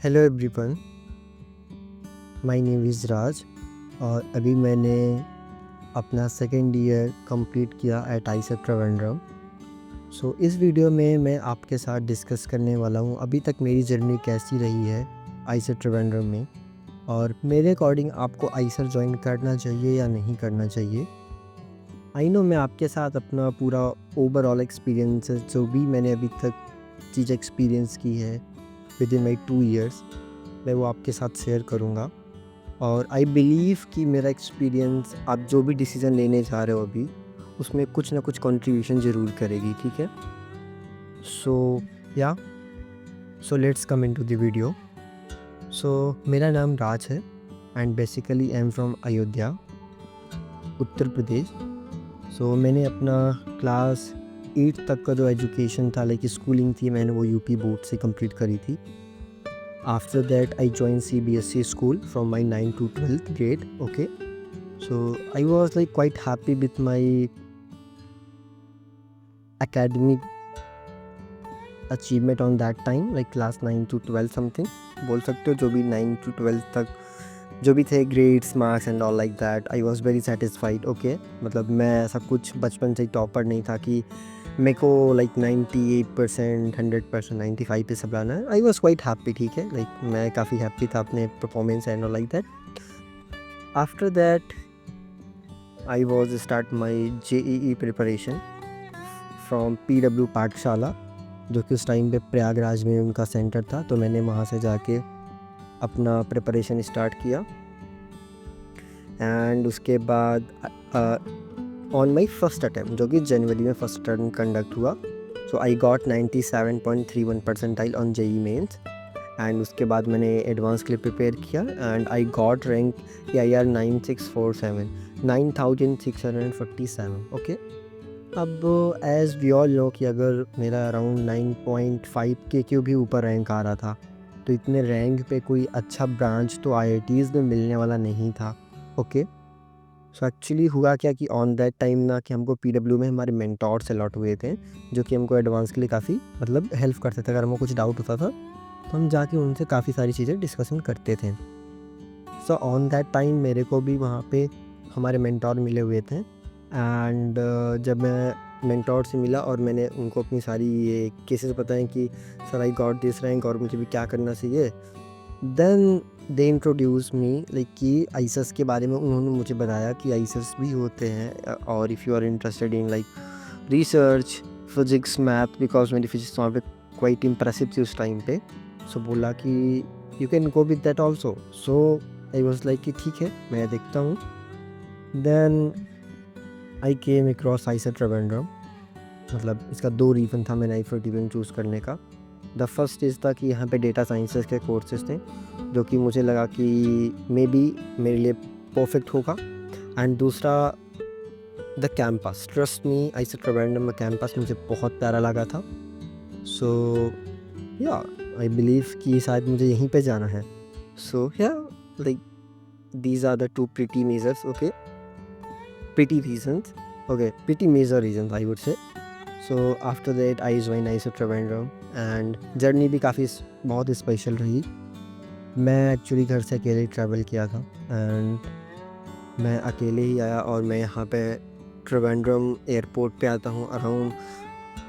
Hello everyone, my name is Raj और अभी मैंने अपना सेकेंड ईयर कंप्लीट किया एट आईसेट ट्रिवेंड्रम। सो इस वीडियो में मैं आपके साथ डिस्कस करने वाला हूँ अभी तक मेरी जर्नी कैसी रही है आईसेट ट्रिवेंड्रम में, और मेरे अकॉर्डिंग आपको आईसेट ज्वाइन करना चाहिए या नहीं करना चाहिए। आई नो मैं आपके साथ अपना पूरा ओवरऑल एक्सपीरियंस जो भी मैंने अभी तक चीज़ एक्सपीरियंस की है विद इन माई 2 ईयर्स, मैं वो आपके साथ शेयर करूँगा। और आई बिलीव कि मेरा एक्सपीरियंस आप जो भी डिसीज़न लेने जा रहे हो अभी, उसमें कुछ ना कुछ कंट्रीब्यूशन ज़रूर करेगी, ठीक है। Yeah so let's come into the video. मेरा नाम राज है and basically I am from Ayodhya, Uttar Pradesh. मैंने अपना क्लास 8 तक का जो एजुकेशन था, लाइक स्कूलिंग थी, मैंने वो यूपी बोर्ड से कंप्लीट करी थी। After that, I joined CBSE school from my 9th to 12th grade. Okay, so I was like quite happy with my academic achievement on that time, like class 9 to 12 something. बोल सकते हो जो भी 9 to 12 तक जो भी थे grades, marks and all like that, I was very satisfied. Okay, मतलब मैं ऐसा कुछ बचपन से ही टॉपर नहीं था कि मेरे को लाइक 98%, 100%, 95 पे सब लाना है। आई वॉज क्वाइट हैप्पी, ठीक है, लाइक मैं काफ़ी हैप्पी था अपने performance and all like that. After that I was start my JEE preparation from PW पाठशाला, जो कि उस टाइम पे प्रयागराज में उनका सेंटर था। तो मैंने वहाँ से जाके अपना प्रिपरेशन स्टार्ट किया एंड उसके बाद ऑन माई फर्स्ट अटैम्प्ट, जो कि जनवरी में फर्स्ट अटैम्प्ट कंडक्ट हुआ, so I got 97.31 percentile on JEE mains. And उसके बाद मैंने एडवांस के लिए प्रिपेयर किया and I got rank AIR 9647, 9647। Okay, अब एज़ वी ऑल नो कि अगर मेरा अराउंड 9.5 के क्यों भी ऊपर रैंक आ रहा था, तो इतने रैंक पे कोई अच्छा ब्रांच तो IITs में मिलने वाला नहीं था। ओके, सो एक्चुअली हुआ क्या कि ऑन दैट टाइम ना कि हमको PW में हमारे मेंटोर्स अलॉट हुए थे, जो कि हमको एडवांस के लिए काफ़ी मतलब हेल्प करते थे। अगर हमको कुछ डाउट होता था तो हम जाके उनसे काफ़ी सारी चीज़ें डिस्कशन करते थे। सो ऑन दैट टाइम मेरे को भी वहाँ पे हमारे मेंटोर मिले हुए थे एंड जब मैं मेंटोर से मिला और मैंने उनको अपनी सारी ये केसेस बताए कि sir I got this rank और मुझे भी क्या करना चाहिए, then they introduce me like कि आईसेस के बारे में उन्होंने मुझे बताया कि आईसेस भी होते हैं और if you are interested in like research, physics, math, because मेरी फिजिक्स वहाँ पे क्वाइट इम्प्रेसिव थी उस टाइम पे। सो बोला कि you can go with that also. So I was like कि ठीक है, मैं देखता हूँ। Then I came across IISER Trivandrum. मतलब इसका 2 रीज़न था मैंने आईसेट ट्रिवेंड्रम चूज़ करने का। द फर्स्ट इज़ था कि यहाँ पे डेटा साइंसेस के कोर्सेज थे, जो कि मुझे लगा कि मे बी मेरे लिए परफेक्ट होगा। एंड दूसरा the campus, trust me, IISER Trivandrum में कैंपस मुझे बहुत प्यारा लगा था। सो या आई बिलीव कि शायद मुझे यहीं पे जाना है। So yeah like these are the 2 pretty majors, okay, pretty reasons, okay, pretty major reasons I would say. So after that I join IISER Trivandrum and journey भी काफ़ी बहुत स्पेशल रही। मैं एक्चुअली घर से अकेले ट्रैवल किया था एंड मैं अकेले ही आया और मैं यहाँ पे ट्रिवेंड्रम एयरपोर्ट पे आता हूँ अराउंड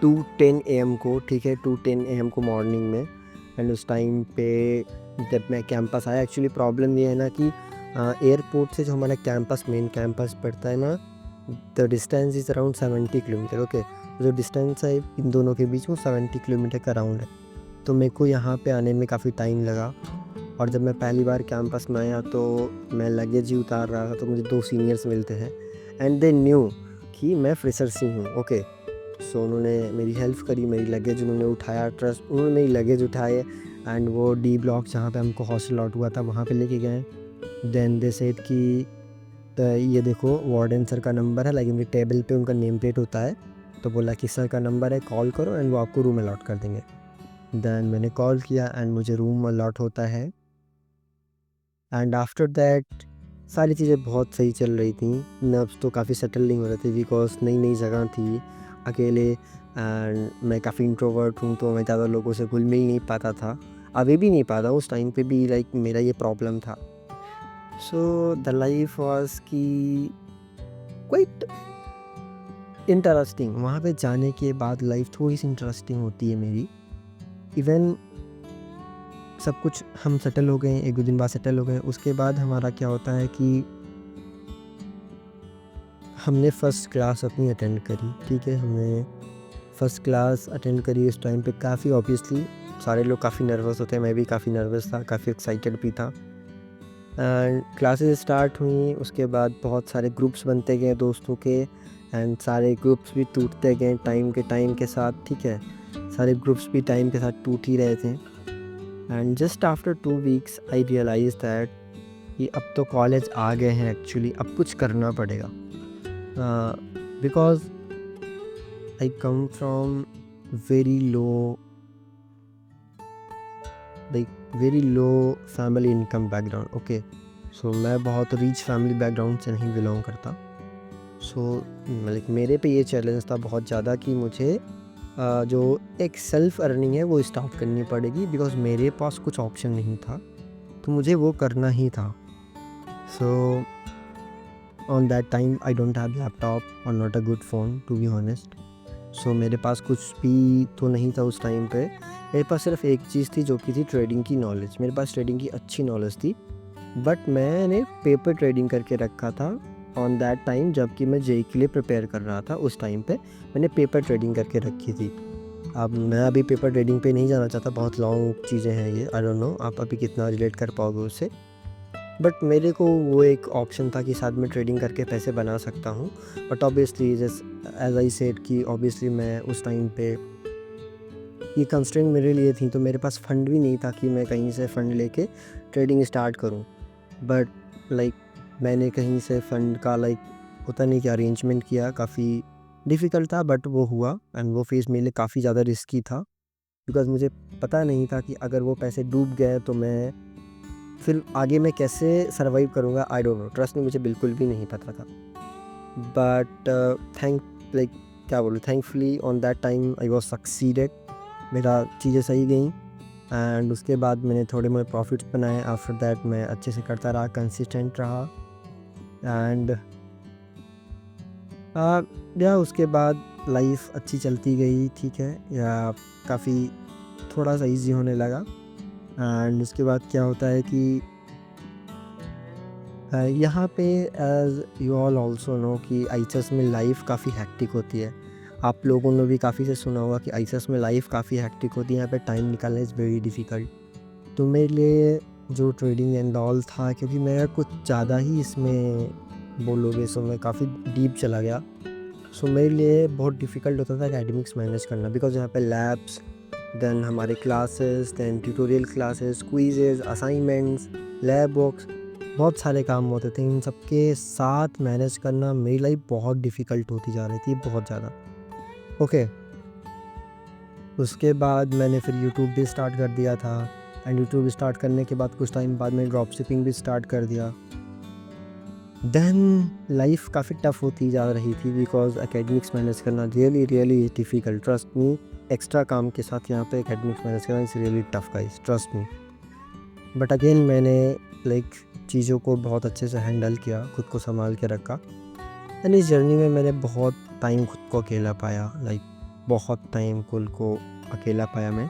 2:10 AM को, ठीक है, 2:10 AM को मॉर्निंग में। एंड उस टाइम पे जब मैं कैंपस आया, एक्चुअली प्रॉब्लम ये है ना कि एयरपोर्ट से जो हमारा कैंपस, मेन कैंपस पड़ता है ना, the distance is around 70 kilometre. Okay, जो डिस्टेंस है इन दोनों के बीच वो 70 किलोमीटर का राउंड है। तो मेरे को यहाँ पे आने में काफ़ी टाइम लगा और जब मैं पहली बार कैंपस में आया तो मैं लगेज ही उतार रहा था, तो मुझे 2 सीनियर्स मिलते हैं एंड दे न्यू कि मैं फ्रेशर ही हूँ। ओके, सो उन्होंने मेरी हेल्प करी, मेरी लगेज उन्होंने उठाया, ट्रस्ट उन्होंने मेरी लगेज उठाए एंड वो D ब्लॉक जहाँ पे हमको हॉस्टल लॉट हुआ था वहाँ पे लेके गए। देन दे सेड कि ये देखो वार्डन सर का नंबर है, लाइक मेरी टेबल पे उनका नेम प्लेट होता है, तो बोला कि सर का नंबर है, कॉल करो एंड वो आपको रूम अलॉट कर देंगे। देन मैंने कॉल किया एंड मुझे रूम अलॉट होता है एंड आफ्टर दैट सारी चीज़ें बहुत सही चल रही थी। नर्व्स तो काफ़ी सेटल नहीं हो रहे थे बिकॉज नई नई जगह थी, अकेले, एंड मैं काफ़ी इंट्रोवर्ट हूँ तो मैं ज़्यादा लोगों से घुल मिल नहीं पाता था अभी भी नहीं पाता, उस टाइम पे भी लाइक मेरा ये प्रॉब्लम था। सो द लाइफ वाज की क्वाइट इंटरेस्टिंग। वहाँ पे जाने के बाद लाइफ थोड़ी सी इंटरेस्टिंग होती है मेरी। इवन सब कुछ हम सेटल हो गए, 1-2 दिन बाद सेटल हो गए। उसके बाद हमारा क्या होता है कि हमने फ़र्स्ट क्लास अपनी अटेंड करी, ठीक है? हमने फ़र्स्ट क्लास अटेंड करी। उस टाइम पे काफ़ी ऑब्वियसली सारे लोग काफ़ी नर्वस होते हैं, मैं भी काफ़ी नर्वस था, काफ़ी एक्साइटेड भी था। एंड क्लासेस स्टार्ट हुई, उसके बाद बहुत सारे ग्रुप्स बनते गए दोस्तों के, एंड सारे ग्रुप्स भी टूटते गए टाइम के साथ, ठीक है? सारे ग्रुप्स भी टाइम के साथ टूट ही रहे थे। And just after 2 weeks I realise that कि अब तो कॉलेज आ गए हैं एक्चुअली, अब कुछ करना पड़ेगा। Because I come from very low like very low family income background, okay? So मैं बहुत रिच फैमिली बैकग्राउंड से नहीं बिलोंग करता। सो लाइक मेरे पे ये चैलेंज था बहुत ज़्यादा कि मुझे जो एक सेल्फ अर्निंग है वो स्टार्ट करनी पड़ेगी, बिकॉज़ मेरे पास कुछ ऑप्शन नहीं था, तो मुझे वो करना ही था। So on that time I don't have laptop और not a good phone to be honest. So मेरे पास कुछ भी तो नहीं था उस टाइम पे। मेरे पास सिर्फ एक चीज़ थी, जो कि थी ट्रेडिंग की नॉलेज। मेरे पास ट्रेडिंग की अच्छी नॉलेज थी, बट मैंने पेपर ट्रेडिंग करके रखा था ऑन दैट टाइम, जबकि मैं जेईई के लिए प्रिपेयर कर रहा था। उस टाइम पे मैंने पेपर ट्रेडिंग करके रखी थी। अब मैं अभी पेपर ट्रेडिंग पे नहीं जाना चाहता, बहुत लॉन्ग चीज़ें हैं ये, आई डोंट नो आप अभी कितना रिलेट कर पाओगे उससे। बट मेरे को वो एक ऑप्शन था कि साथ में ट्रेडिंग करके पैसे बना सकता हूँ। But obviously as I said कि ऑब्वियसली मैं उस टाइम पे ये कंस्ट्रेंट मेरे लिए थी, तो मेरे पास फ़ंड भी नहीं था कि मैं कहीं से फ़ंड लेके ट्रेडिंग स्टार्ट करूं। बट लाइक मैंने कहीं से फ़ंड का लाइक होता नहीं कि अरेंजमेंट किया, काफ़ी डिफ़िकल्ट था, बट वो हुआ। एंड वो फेज़ मेरे लिए काफ़ी ज़्यादा रिस्की था, बिकॉज़ मुझे पता नहीं था कि अगर वो पैसे डूब गए तो मैं फिर आगे मैं कैसे सर्वाइव करूँगा, I don't know. Trust me, मुझे बिल्कुल भी नहीं पता था। बट थैंक लाइक क्या बोलूँ, thankfully on that time I was succeeded. मेरा चीज़ें सही गई, एंड उसके बाद मैंने थोड़े बहुत प्रॉफिट्स बनाए। आफ्टर दैट मैं अच्छे से करता रहा, कंसिस्टेंट रहा। एंड या उसके बाद लाइफ अच्छी चलती गई, ठीक है? या काफ़ी थोड़ा सा इजी होने लगा। एंड उसके बाद क्या होता है कि यहाँ पे as you all also know कि आईसीएस में लाइफ काफ़ी हेक्टिक होती है। आप लोगों ने भी काफ़ी से सुना होगा कि आईसीएस में लाइफ काफ़ी हेक्टिक होती है, यहाँ पे टाइम निकालना इज़ वेरी डिफ़िकल्ट। तो मेरे लिए जो ट्रेडिंग एंड ऑल था, क्योंकि मैं कुछ ज़्यादा ही इसमें बोलोगे सो मैं काफ़ी डीप चला गया। सो मेरे लिए बहुत डिफ़िकल्ट होता था एकेडमिक्स मैनेज करना, बिकॉज़ यहाँ पे लैब्स, देन हमारे classes, then tutorial classes, quizzes, assignments, lab works, बहुत सारे काम होते थे। इन सब के साथ मैनेज करना मेरी लाइफ बहुत डिफ़िकल्ट होती जा रही थी, बहुत ज़्यादा। ओके, उसके बाद मैंने फिर यूट्यूब भी स्टार्ट कर दिया था, एंड यूट्यूब स्टार्ट करने के बाद कुछ टाइम बाद मैंने ड्रॉप शिपिंग भी स्टार्ट कर दिया। देन लाइफ काफ़ी टफ होती जा रही थी, बिकॉज एकेडमिक्स मैनेज करना really really difficult, trust me. Extra काम के साथ यहाँ पे एकेडमिक्स मैनेज करना is really tough guys, trust me. But again मैंने लाइक चीज़ों को बहुत अच्छे से हैंडल किया, खुद को संभाल के रखा। एंड इस जर्नी में मैंने बहुत टाइम खुद को अकेला पाया, लाइक बहुत टाइम खुद को अकेला पाया मैं।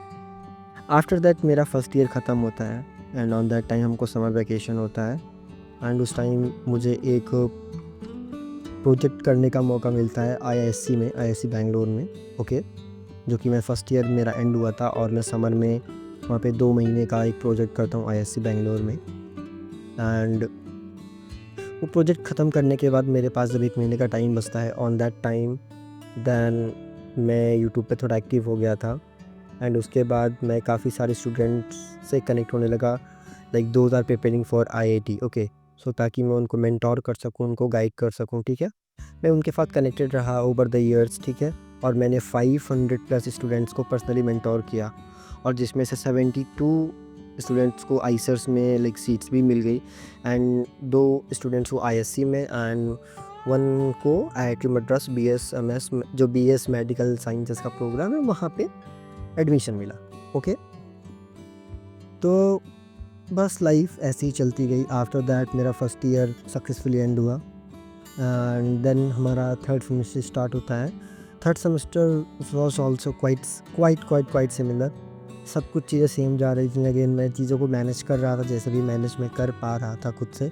आफ्टर दैट मेरा फर्स्ट ईयर ख़त्म होता है, एंड ऑन दैट टाइम हमको समर वैकेशन होता है। एंड उस टाइम मुझे एक प्रोजेक्ट करने का मौका मिलता है आईआईएससी में, आईआईएससी बैंगलोर में, ओके? जो कि मैं फ़र्स्ट ईयर मेरा एंड हुआ था, और मैं समर में वहाँ पे 2 महीने का एक प्रोजेक्ट करता हूँ आईआईएससी बैंगलोर में। एंड वो प्रोजेक्ट ख़त्म करने के बाद मेरे पास जब 1 महीने का टाइम बचता है ऑन दैट टाइम, देन मैं यूट्यूब पे थोड़ा एक्टिव हो गया था। एंड उसके बाद मैं काफ़ी सारे स्टूडेंट्स से कनेक्ट होने लगा, like those are preparing for IIT, okay? So ताकि मैं उनको मेंटोर कर सकूँ, उनको गाइड कर सकूँ, ठीक है? मैं उनके साथ कनेक्टेड रहा ओवर द ईयर्स, ठीक है? और मैंने 500 प्लस स्टूडेंट्स को पर्सनली मेंटोर किया, और जिसमें से 72 स्टूडेंट्स को आईसर्स में लाइक सीट्स भी मिल गई, एंड 2 स्टूडेंट्स को आईएससी में, एंड 1 को आईआईटी मद्रास बीएसएमएस जो बीएस मेडिकल साइंसेस का प्रोग्राम है, वहाँ पे एडमिशन मिला, ओके? तो बस लाइफ ऐसे ही चलती गई। आफ्टर दैट मेरा फर्स्ट ईयर सक्सेसफुली एंड हुआ एंड देन हमारा थर्ड सेमेस्टर स्टार्ट होता है। Third semester was also quite similar. सब कुछ चीज़ें सेम जा रही थी। अगेन मैं चीज़ों को मैनेज कर रहा था, जैसे भी मैनेज मैं कर पा रहा था खुद से।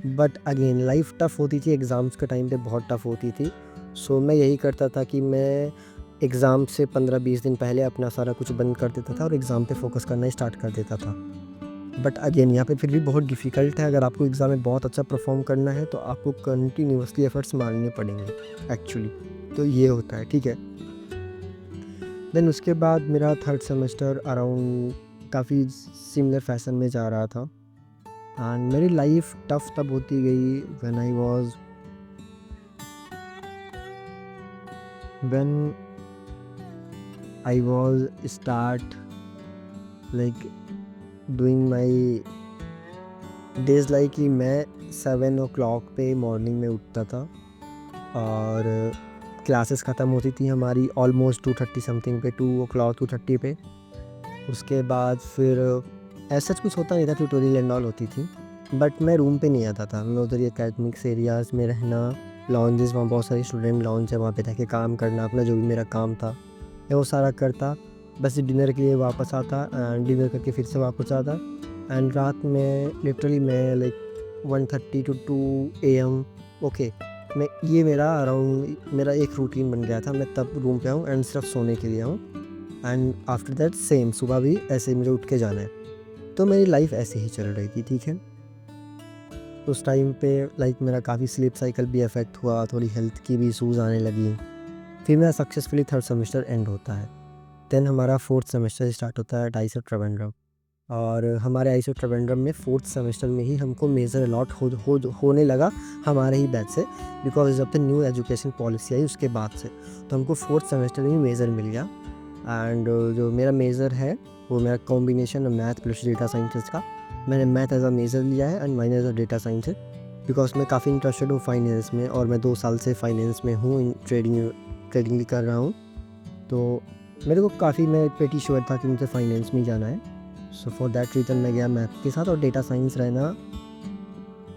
बट अगेन लाइफ टफ़ होती थी, एग्ज़ाम्स के टाइम पे बहुत टफ़ होती थी। सो मैं यही करता था कि मैं एग्ज़ाम से 15-20 दिन पहले अपना सारा कुछ बंद कर देता था और एग्ज़ाम पे फ़ोकस करना स्टार्ट कर देता था। बट अगेन यहाँ पे फिर भी बहुत डिफ़िकल्ट है। अगर आपको एग्ज़ाम में बहुत अच्छा परफ़ॉर्म करना है तो आपको कंटिन्यूअसली एफ़र्ट्स मारने पड़ेंगे एक्चुअली। तो ये होता है, ठीक है। देन उसके बाद मेरा थर्ड सेमेस्टर अराउंड काफ़ी सिमिलर फैशन में जा रहा था एंड मेरी लाइफ टफ़ तब होती गई when I was start like doing my days like कि मैं 7 ओ क्लॉक पे मॉर्निंग में उठता था और क्लासेस ख़त्म होती थी हमारी ऑलमोस्ट 2:30 समथिंग पे, 2 ओ क्लॉक 2:30 पे। उसके बाद फिर ऐसा कुछ होता नहीं था, ट्यूटोरियल एंड ऑल होती थी। बट मैं रूम पे नहीं आता था, मैं उधर ही एकेडमिक्स एरियाज़ में रहना, लॉन्जेस, वहाँ बहुत सारे स्टूडेंट लॉन्ज है, वहाँ पे रह के काम करना, अपना जो भी मेरा काम था मैं वो सारा करता। बस डिनर के लिए वापस आता एंड डिनर करके फिर से वापस आता एंड रात में लिटरली मैं लाइक 1:30 टू 2 AM ओके, मैं ये मेरा अराउंड मेरा एक रूटीन बन गया था। मैं तब रूम पे आऊँ एंड सिर्फ सोने के लिए आऊँ एंड आफ्टर दैट सेम सुबह भी ऐसे ही मुझे उठ के जाना है। तो मेरी लाइफ ऐसे ही चल रही थी, ठीक है। उस टाइम पे लाइक मेरा काफ़ी स्लीप साइकिल भी अफेक्ट हुआ, थोड़ी हेल्थ की भी इशूज़ आने लगी। फिर मेरा सक्सेसफुली थर्ड सेमेस्टर एंड होता है। देन हमारा फोर्थ सेमेस्टर स्टार्ट होता है आईएसओ ट्रिवेंड्रम और हमारे आईएसओ ट्रिवेंड्रम में फोर्थ सेमेस्टर में ही हमको मेजर अलॉट होने लगा हमारे ही बैच से, बिकॉज जब तक न्यू एजुकेशन पॉलिसी आई उसके बाद से तो हमको फोर्थ सेमेस्टर में ही मेजर मिल गया। एंड जो मेरा मेजर है वो मेरा combination math plus data sciences का। मैंने मैथ एज अ मेजर लिया है and minor as a data science है, बिकॉज मैं काफ़ी इंटरेस्टेड हूँ फाइनेंस में और मैं 2 साल से फाइनेंस में हूँ, ट्रेडिंग भी कर रहा हूँ। तो मेरे को काफ़ी, मैं प्रीटी श्योर था कि मुझे फाइनेंस में ही जाना है। सो फॉर दैट रीज़न मैं गया मैथ के साथ और डेटा साइंस रहना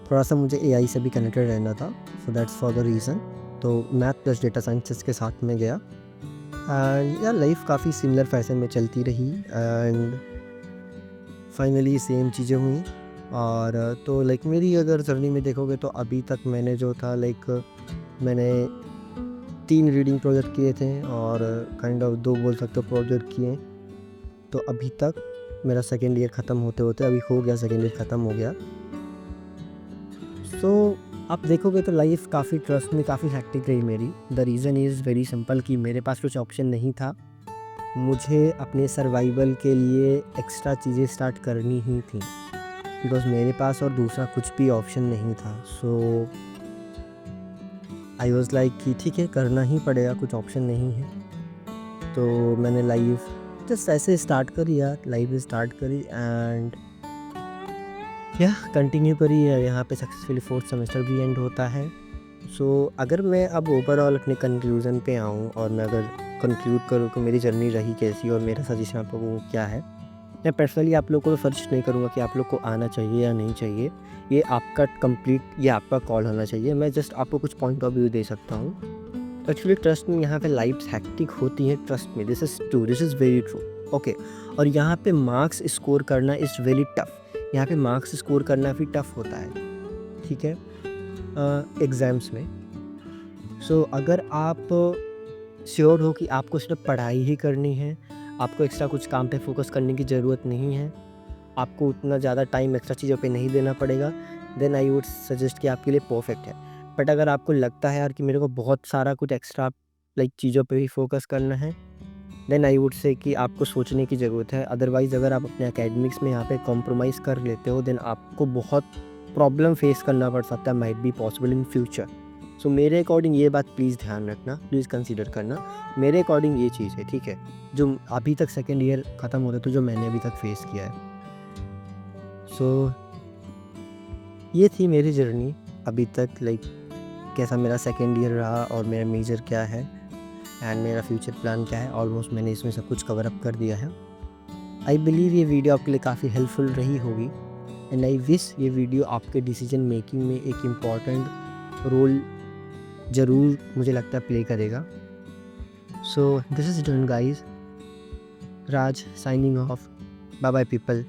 थोड़ा सा मुझे एआई से भी कनेक्टेड रहना था, so that's for the reason. तो मैथ प्लस डेटा साइंसेस के साथ में गया एंड यार लाइफ काफ़ी सिमिलर फैशन में चलती रही एंड फाइनली सेम चीज़ें हुई। और तो लाइक मेरी अगर जर्नी में देखोगे तो अभी तक मैंने जो था लाइक मैंने 3 रीडिंग प्रोजेक्ट किए थे और काइंड ऑफ 2 बोल सकते हो प्रोजेक्ट किए। तो अभी तक मेरा सेकेंड ईयर ख़त्म होते होते अभी हो गया, सेकेंड ईयर ख़त्म हो गया। सो आप देखोगे तो लाइफ काफ़ी ट्रस्ट में काफ़ी हेक्टिक रही मेरी। The reason is very simple कि मेरे पास कुछ ऑप्शन नहीं था। मुझे अपने सर्वाइवल के लिए एक्स्ट्रा चीज़ें स्टार्ट करनी ही थी, बिकॉज़ मेरे पास और दूसरा कुछ भी ऑप्शन नहीं था। सो आई वाज़ लाइक कि ठीक है करना ही पड़ेगा, कुछ ऑप्शन नहीं है। तो मैंने लाइफ जस्ट ऐसे स्टार्ट करी यार, लाइफ स्टार्ट करी एंड या कंटिन्यू करी है। यहाँ पे सक्सेसफुली फोर्थ सेमेस्टर भी एंड होता है। सो अगर मैं अब ओवरऑल अपने कंक्लूज़न पे आऊँ और मैं अगर कंक्लूड करूँ कि मेरी जर्नी रही कैसी और मेरा सजेशन आप लोगों को क्या है, मैं पर्सनली आप लोगों को सजेस्ट नहीं करूँगा कि आप लोग को आना चाहिए या नहीं चाहिए। ये आपका ये आपका कॉल होना चाहिए। मैं जस्ट आपको कुछ पॉइंट ऑफ व्यू दे सकता हूँ। एक्चुअली ट्रस्ट में यहाँ पे लाइफ हैक्टिक होती है, ट्रस्ट में, this is very true. Okay, और यहाँ पे मार्क्स स्कोर करना इज़ वेरी टफ। यहाँ पे मार्क्स स्कोर करना भी टफ होता है, ठीक है, एग्ज़ाम्स में। सो अगर आप श्योर हो कि आपको सिर्फ पढ़ाई ही करनी है, आपको एक्स्ट्रा कुछ काम पे फोकस करने की ज़रूरत नहीं है, आपको उतना ज़्यादा टाइम एक्स्ट्रा चीज़ों पे नहीं देना पड़ेगा, देन आई वुड सजेस्ट कि आपके लिए परफेक्ट है। बट अगर आपको लगता है यार कि मेरे को बहुत सारा कुछ एक्स्ट्रा लाइक चीज़ों पे भी फोकस करना है, देन आई वुड से कि आपको सोचने की ज़रूरत है। अदरवाइज़ अगर आप अपने एकेडमिक्स में यहाँ पे कॉम्प्रोमाइज़ कर लेते हो, देन आपको बहुत प्रॉब्लम फेस करना पड़ सकता है, might be possible in future. So मेरे अकॉर्डिंग ये बात प्लीज़ ध्यान रखना, प्लीज़ कंसीडर करना। मेरे अकॉर्डिंग ये चीज़ है, ठीक है, जो अभी तक सेकेंड ईयर ख़त्म होता तो जो मैंने अभी तक फेस किया है। सो ये थी मेरी जर्नी अभी तक, लाइक कैसा मेरा सेकेंड ईयर रहा और मेरा मेजर क्या है एंड मेरा फ्यूचर प्लान क्या है। ऑलमोस्ट मैंने इसमें सब कुछ कवर अप कर दिया है। आई बिलीव ये वीडियो आपके लिए काफ़ी हेल्पफुल रही होगी एंड आई विश ये वीडियो आपके डिसीजन मेकिंग में एक इम्पॉर्टेंट रोल ज़रूर मुझे लगता है प्ले करेगा। So this is done guys, Raj signing off, bye bye people.